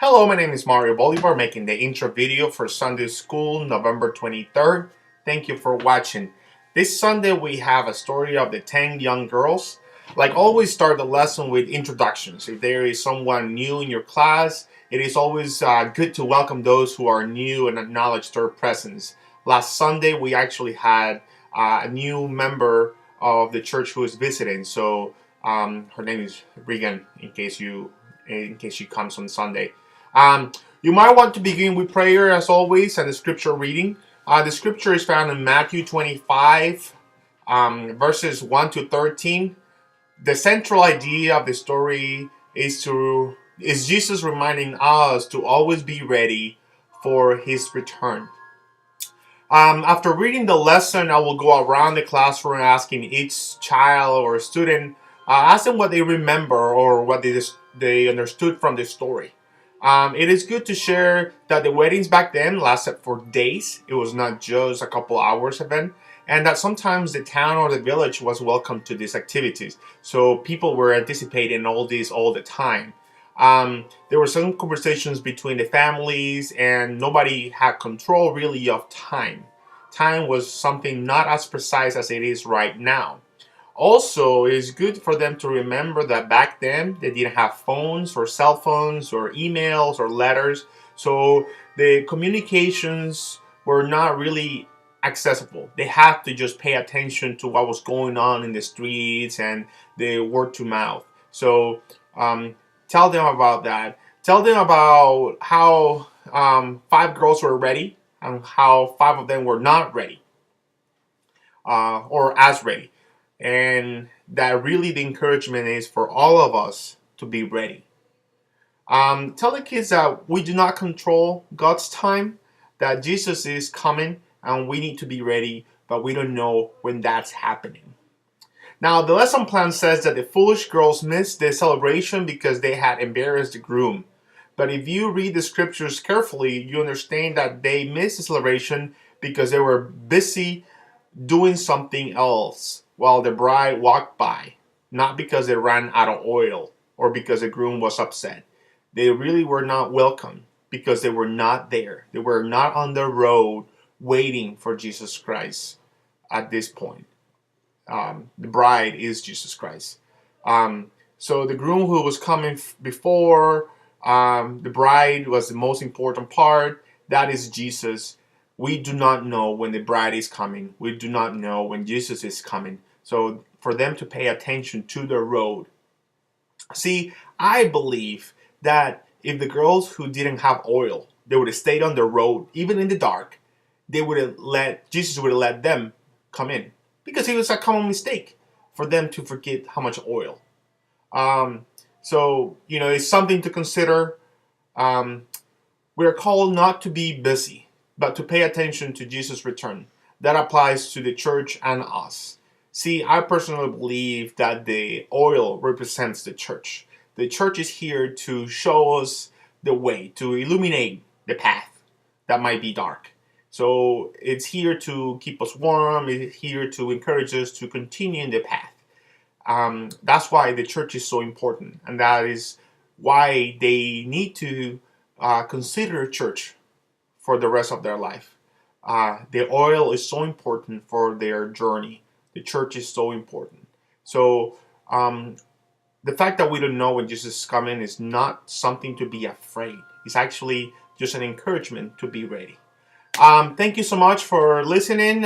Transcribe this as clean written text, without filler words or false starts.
Hello, my name is Mario Bolivar, making the intro video for Sunday School, November 23rd. Thank you for watching. This Sunday we have a story of the 10 young girls. Like always, start the lesson with introductions. If there is someone new in your class, it is always good to welcome those who are new and acknowledge their presence. Last Sunday we actually had a new member of the church who is visiting. So her name is Regan, in case she comes on Sunday. You might want to begin with prayer as always and the scripture reading. The scripture is found in Matthew 25, verses 1 to 13. The central idea of the story is Jesus reminding us to always be ready for his return. After reading the lesson, I will go around the classroom asking each child or student, ask them what they remember or what they understood from the story. It is good to share that the weddings back then lasted for days. It was not just a couple hours event, and that sometimes the town or the village was welcome to these activities. So people were anticipating all this all the time. There were some conversations between the families, and nobody had control really of time. Time was something not as precise as it is right now. Also, it's good for them to remember that back then they didn't have phones or cell phones or emails or letters, so the communications were not really accessible. They had to just pay attention to what was going on in the streets and the word to mouth. So tell them about that. Tell them about how 5 girls were ready and how 5 of them were not ready or as ready. And that really the encouragement is for all of us to be ready. Tell the kids that we do not control God's time, that Jesus is coming and we need to be ready, but we don't know when that's happening. Now, the lesson plan says that the foolish girls missed the celebration because they had embarrassed the groom. But if you read the scriptures carefully, you understand that they missed the celebration because they were busy doing something else while the bride walked by, not because they ran out of oil or because the groom was upset. They really were not welcome because they were not there. They were not on the road waiting for Jesus Christ at this point. The bride is Jesus Christ. So the groom who was coming before, the bride was the most important part. That is Jesus. We do not know when the bride is coming. We do not know when Jesus is coming. So for them to pay attention to the road. See, I believe that if the girls who didn't have oil, they would have stayed on the road, even in the dark, Jesus would have let them come in. Because it was a common mistake for them to forget how much oil. So, it's something to consider. We're called not to be busy, but to pay attention to Jesus' return. That applies to the church and us. See, I personally believe that the oil represents the church. The church is here to show us the way, to illuminate the path that might be dark. So it's here to keep us warm. It's here to encourage us to continue in the path. That's why the church is so important. And that is why they need to consider church for the rest of their life. The oil is so important for their journey. The church is so important. So the fact that we don't know when Jesus is coming is not something to be afraid. It's actually just an encouragement to be ready. Thank you so much for listening. And